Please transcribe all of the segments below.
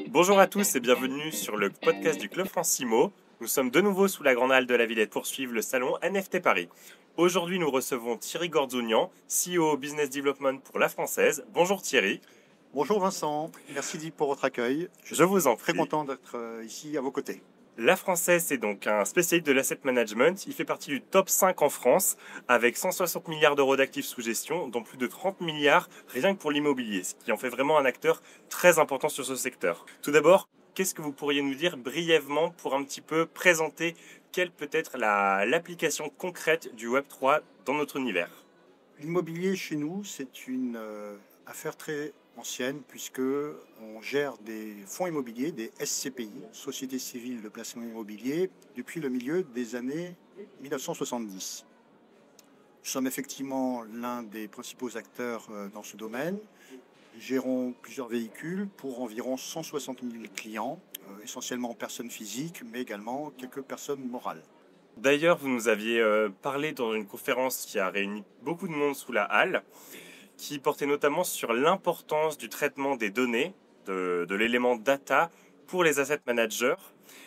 Bonjour à tous et bienvenue sur le podcast du Club Francimo. Nous sommes de nouveau sous la grande halle de la Villette pour suivre le salon NFT Paris. Aujourd'hui, nous recevons Thierry Gorzounian, CEO Business Development pour La Française. Bonjour Thierry. Bonjour Vincent, merci pour votre accueil. Je vous en Très prie. content d'être ici à vos côtés. La Française, c'est donc un spécialiste de l'asset management. Il fait partie du top 5 en France, avec 160 milliards d'euros d'actifs sous gestion, dont plus de 30 milliards rien que pour l'immobilier, ce qui en fait vraiment un acteur très important sur ce secteur. Tout d'abord, qu'est-ce que vous pourriez nous dire brièvement pour un petit peu présenter quelle peut être l'application concrète du Web3 dans notre univers? L'immobilier chez nous, c'est une affaire très ancienne puisque on gère des fonds immobiliers, des SCPI, Sociétés civiles de placement immobilier, depuis le milieu des années 1970. Nous sommes effectivement l'un des principaux acteurs dans ce domaine. Nous gérons plusieurs véhicules pour environ 160 000 clients, essentiellement personnes physiques, mais également quelques personnes morales. D'ailleurs, vous nous aviez parlé dans une conférence qui a réuni beaucoup de monde sous la halle, qui portait notamment sur l'importance du traitement des données, de l'élément data pour les asset managers.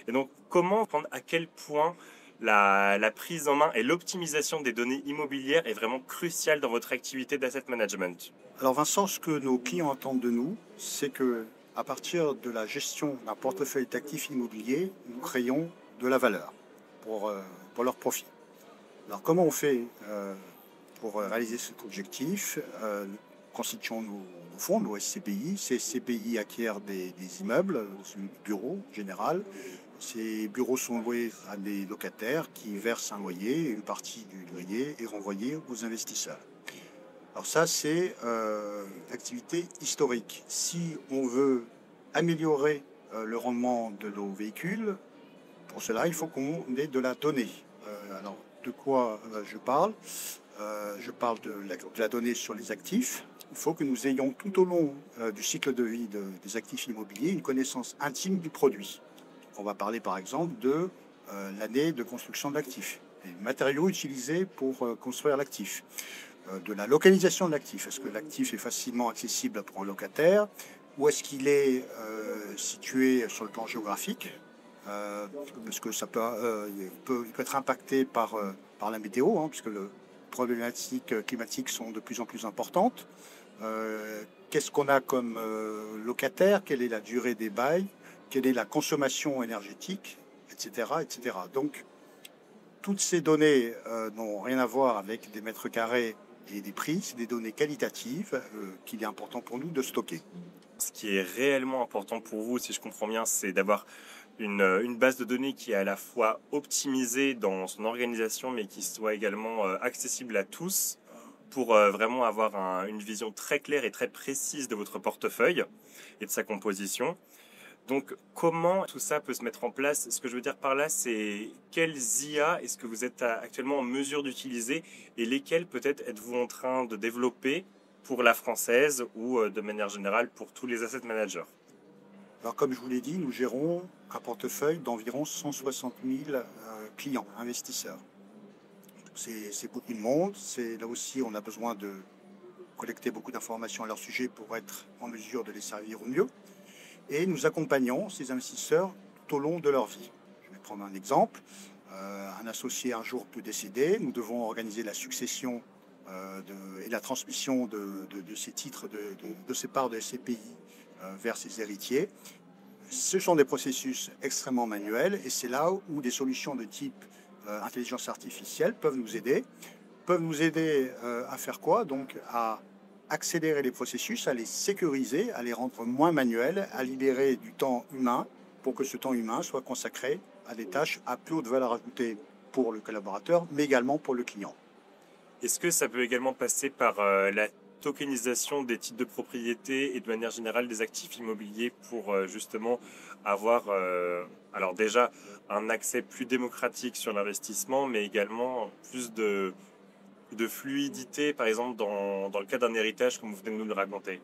Et donc, comment prendre à quel point la prise en main et l'optimisation des données immobilières est vraiment cruciale dans votre activité d'asset management? Alors Vincent, ce que nos clients attendent de nous, c'est que à partir de la gestion d'un portefeuille d'actifs immobiliers, nous créons de la valeur pour leur profit. Alors comment on fait pour réaliser cet objectif? Nous constituons nos fonds, nos SCPI. Ces SCPI acquièrent des immeubles, des bureaux en général. Ces bureaux sont loués à des locataires qui versent un loyer, et une partie du loyer est renvoyée aux investisseurs. Alors ça, c'est l'activité historique. Si on veut améliorer le rendement de nos véhicules, pour cela, il faut qu'on ait de la donnée. Alors, de quoi je parle? Je parle de la donnée sur les actifs. Il faut que nous ayons tout au long du cycle de vie des actifs immobiliers une connaissance intime du produit. On va parler par exemple de l'année de construction de l'actif, les matériaux utilisés pour construire l'actif, de la localisation de l'actif. Est-ce que l'actif est facilement accessible pour un locataire? Ou est-ce qu'il est situé sur le plan géographique? Parce que ça il peut être impacté par la météo, puisque les problématiques climatiques sont de plus en plus importantes. Qu'est-ce qu'on a comme locataire? Quelle est la durée des bails? Quelle est la consommation énergétique, etc., etc. Donc, toutes ces données n'ont rien à voir avec des mètres carrés et des prix. C'est des données qualitatives qu'il est important pour nous de stocker. Ce qui est réellement important pour vous, si je comprends bien, c'est d'avoir une base de données qui est à la fois optimisée dans son organisation, mais qui soit également accessible à tous pour vraiment avoir une vision très claire et très précise de votre portefeuille et de sa composition. Donc, comment tout ça peut se mettre en place? Ce que je veux dire par là, c'est quelles IA est-ce que vous êtes actuellement en mesure d'utiliser et lesquelles peut-être êtes-vous en train de développer pour la Française ou de manière générale pour tous les asset managers? Alors, comme je vous l'ai dit, nous gérons un portefeuille d'environ 160 000 clients, investisseurs. C'est beaucoup de monde. Là aussi, on a besoin de collecter beaucoup d'informations à leur sujet pour être en mesure de les servir au mieux. Et nous accompagnons ces investisseurs tout au long de leur vie. Je vais prendre un exemple. Un associé un jour peut décéder. Nous devons organiser la succession et la transmission de ces titres, de ces parts de SCPI vers ses héritiers. Ce sont des processus extrêmement manuels et c'est là où des solutions de type intelligence artificielle peuvent nous aider. À faire quoi? Donc à accélérer les processus, à les sécuriser, à les rendre moins manuels, à libérer du temps humain pour que ce temps humain soit consacré à des tâches à plus haute valeur ajoutée pour le collaborateur, mais également pour le client. Est-ce que ça peut également passer par la tokenisation des titres de propriété et de manière générale des actifs immobiliers pour justement avoir alors déjà un accès plus démocratique sur l'investissement, mais également plus de fluidité, par exemple dans le cas d'un héritage comme vous venez de nous le raconter?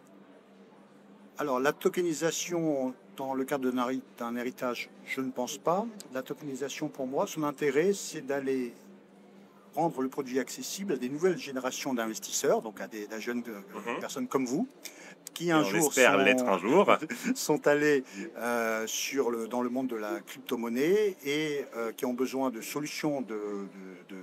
Alors, la tokenisation dans le cadre d'un héritage, je ne pense pas. La tokenisation, pour moi, son intérêt, c'est d'aller rendre le produit accessible à des nouvelles générations d'investisseurs, donc à des jeunes personnes comme vous, qui un jour l'être un jour. sont allés dans le monde de la crypto-monnaie et qui ont besoin de solutions de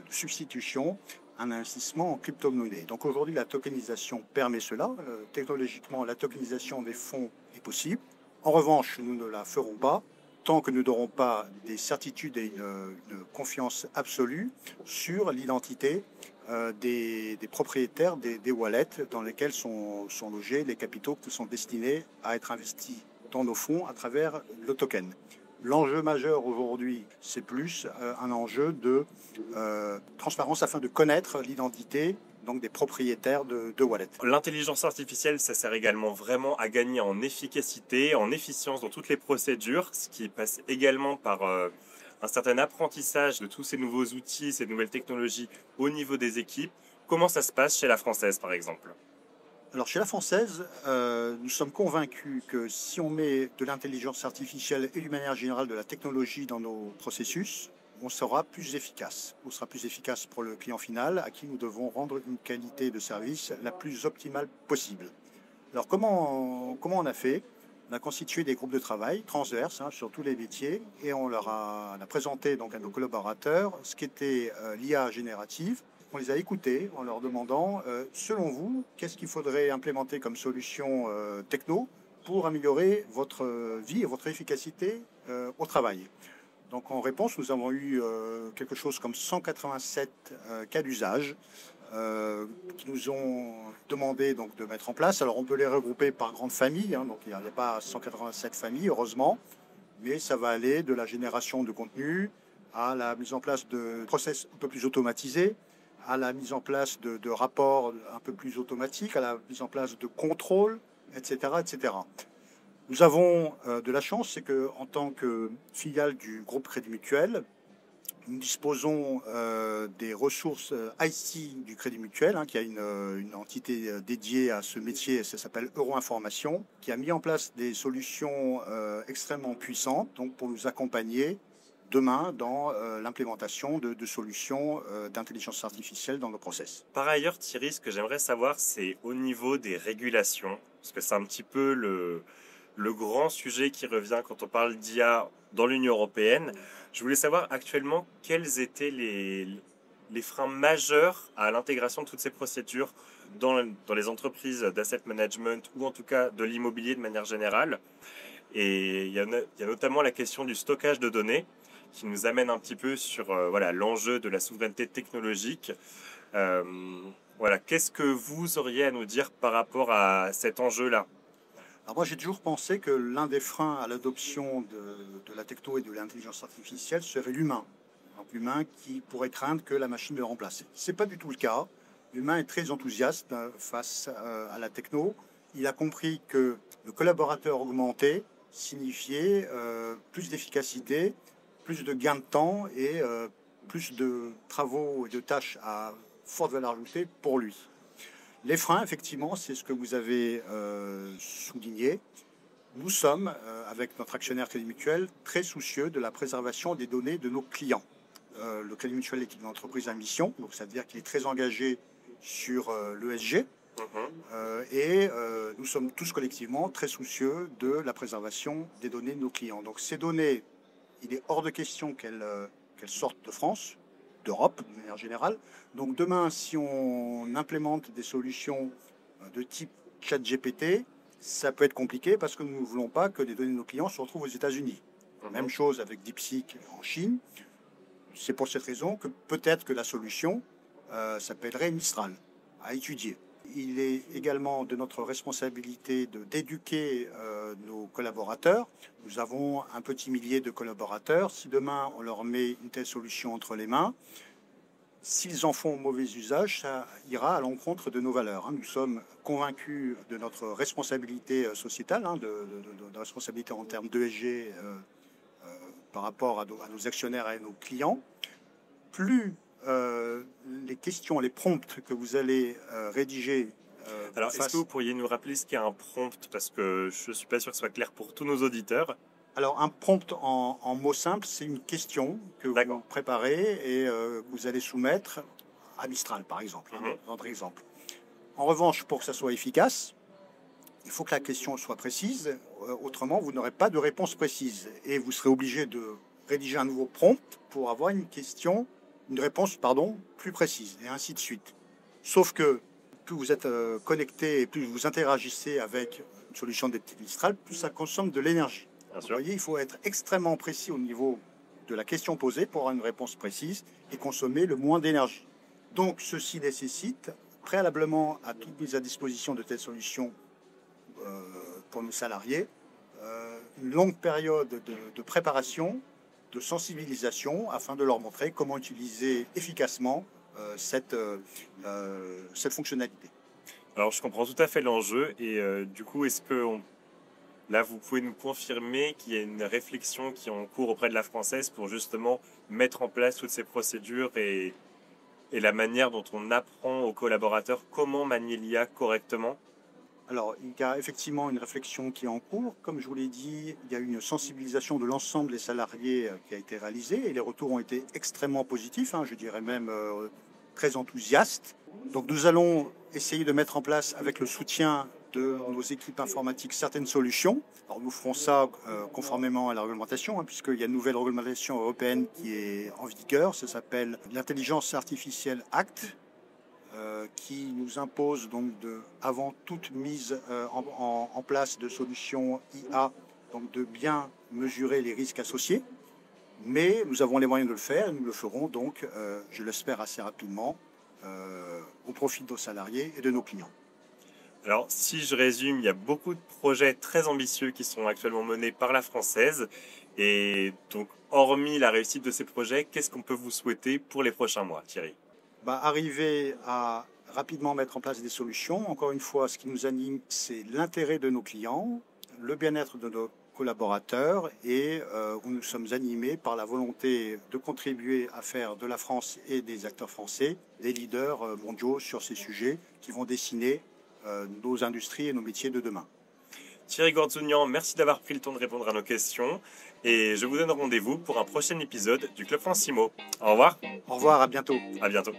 substitution à un investissement en crypto-monnaie. Donc aujourd'hui, la tokenisation permet cela. Technologiquement, la tokenisation des fonds est possible. En revanche, nous ne la ferons pas tant que nous n'aurons pas des certitudes et une confiance absolue sur l'identité des propriétaires des wallets dans lesquels sont logés les capitaux qui sont destinés à être investis dans nos fonds à travers le token. L'enjeu majeur aujourd'hui, c'est plus un enjeu de transparence afin de connaître l'identité donc des propriétaires de wallets. L'intelligence artificielle, ça sert également vraiment à gagner en efficacité, en efficience dans toutes les procédures, ce qui passe également par un certain apprentissage de tous ces nouveaux outils, ces nouvelles technologies au niveau des équipes. Comment ça se passe chez la Française, par exemple ? Alors chez la Française, nous sommes convaincus que si on met de l'intelligence artificielle et d'une manière générale de la technologie dans nos processus, on sera plus efficace. On sera plus efficace pour le client final à qui nous devons rendre une qualité de service la plus optimale possible. Alors comment on a fait ? On a constitué des groupes de travail transverses sur tous les métiers et on a présenté donc à nos collaborateurs ce qu'était l'IA générative. On les a écoutés en leur demandant, selon vous, qu'est-ce qu'il faudrait implémenter comme solution techno pour améliorer votre vie et votre efficacité au travail. Donc en réponse, nous avons eu quelque chose comme 187 cas d'usage qui nous ont demandé donc, de mettre en place. Alors on peut les regrouper par grandes familles, donc il n'y a pas 187 familles, heureusement, mais ça va aller de la génération de contenu à la mise en place de process un peu plus automatisés, à la mise en place de rapports un peu plus automatiques, à la mise en place de contrôles, etc., etc. Nous avons de la chance, c'est qu'en tant que filiale du groupe Crédit Mutuel, nous disposons des ressources IT du Crédit Mutuel, qui a une entité dédiée à ce métier, ça s'appelle Euro-Information, qui a mis en place des solutions extrêmement puissantes donc pour nous accompagner demain dans l'implémentation de solutions d'intelligence artificielle dans nos process. Par ailleurs, Thierry, ce que j'aimerais savoir, c'est au niveau des régulations, parce que c'est un petit peu le grand sujet qui revient quand on parle d'IA dans l'Union européenne. Je voulais savoir actuellement quels étaient les freins majeurs à l'intégration de toutes ces procédures dans les entreprises d'asset management ou en tout cas de l'immobilier de manière générale. Et il y a notamment la question du stockage de données qui nous amène un petit peu sur l'enjeu de la souveraineté technologique. Qu'est-ce que vous auriez à nous dire par rapport à cet enjeu-là ? Alors moi, j'ai toujours pensé que l'un des freins à l'adoption de la techno et de l'intelligence artificielle serait l'humain. Donc l'humain qui pourrait craindre que la machine le remplace. Ce n'est pas du tout le cas. L'humain est très enthousiaste face à la techno. Il a compris que le collaborateur augmenté signifiait plus d'efficacité, plus de gains de temps et plus de travaux et de tâches à forte valeur ajoutée pour lui. Les freins, effectivement, c'est ce que vous avez souligné. Nous sommes, avec notre actionnaire Crédit Mutuel, très soucieux de la préservation des données de nos clients. Le Crédit Mutuel est une entreprise à mission, donc ça veut dire qu'il est très engagé sur l'ESG. Et nous sommes tous collectivement très soucieux de la préservation des données de nos clients. Donc ces données, il est hors de question qu'elles sortent de France, d'Europe de manière générale. Donc demain, si on implémente des solutions de type ChatGPT, ça peut être compliqué parce que nous ne voulons pas que les données de nos clients se retrouvent aux États-Unis. Même chose avec DeepSeek en Chine. C'est pour cette raison que peut-être que la solution s'appellerait Mistral, à étudier. Il est également de notre responsabilité d'éduquer nos collaborateurs. Nous avons un petit millier de collaborateurs. Si demain on leur met une telle solution entre les mains, s'ils en font mauvais usage, ça ira à l'encontre de nos valeurs. Nous sommes convaincus de notre responsabilité sociétale, de responsabilité en termes d'ESG par rapport à nos actionnaires et à nos clients. Plus les questions, les prompts que vous allez rédiger. Alors, est-ce que vous pourriez nous rappeler ce qu'est un prompt ? Parce que je ne suis pas sûr que ce soit clair pour tous nos auditeurs. Alors, un prompt en mots simples, c'est une question que vous préparez et que vous allez soumettre à Mistral, par exemple. Mhm. Autre exemple. En revanche, pour que ça soit efficace, il faut que la question soit précise. Autrement, vous n'aurez pas de réponse précise. Et vous serez obligé de rédiger un nouveau prompt pour avoir une réponse, plus précise, et ainsi de suite. Sauf que plus vous êtes connecté et plus vous interagissez avec une solution de type Mistral, plus ça consomme de l'énergie. Bien Vous sûr. voyez, il faut être extrêmement précis au niveau de la question posée pour avoir une réponse précise et consommer le moins d'énergie. Donc, ceci nécessite, préalablement à toute mise à disposition de telles solutions pour nos salariés, une longue période de préparation, de sensibilisation, afin de leur montrer comment utiliser efficacement cette fonctionnalité. Alors, je comprends tout à fait l'enjeu. Et du coup, là, vous pouvez nous confirmer qu'il y a une réflexion qui est en cours auprès de la Française pour justement mettre en place toutes ces procédures et la manière dont on apprend aux collaborateurs comment manier l'IA correctement? Alors, il y a effectivement une réflexion qui est en cours. Comme je vous l'ai dit, il y a une sensibilisation de l'ensemble des salariés qui a été réalisée et les retours ont été extrêmement positifs, je dirais même très enthousiastes. Donc, nous allons essayer de mettre en place, avec le soutien de nos équipes informatiques, certaines solutions. Alors, nous ferons ça conformément à la réglementation, puisqu'il y a une nouvelle réglementation européenne qui est en vigueur. Ça s'appelle l'Intelligence Artificielle Act, qui nous impose donc avant toute mise en place de solutions IA, donc de bien mesurer les risques associés. Mais nous avons les moyens de le faire et nous le ferons donc, je l'espère assez rapidement, au profit de nos salariés et de nos clients. Alors, si je résume, il y a beaucoup de projets très ambitieux qui sont actuellement menés par la Française. Et donc, hormis la réussite de ces projets, qu'est-ce qu'on peut vous souhaiter pour les prochains mois, Thierry? Arriver à rapidement mettre en place des solutions. Encore une fois, ce qui nous anime, c'est l'intérêt de nos clients, le bien-être de nos collaborateurs et où nous sommes animés par la volonté de contribuer à faire de la France et des acteurs français des leaders mondiaux sur ces sujets qui vont dessiner nos industries et nos métiers de demain. Thierry Gorzounian, merci d'avoir pris le temps de répondre à nos questions et je vous donne rendez-vous pour un prochain épisode du Club France IMO. Au revoir. Au revoir, à bientôt. À bientôt.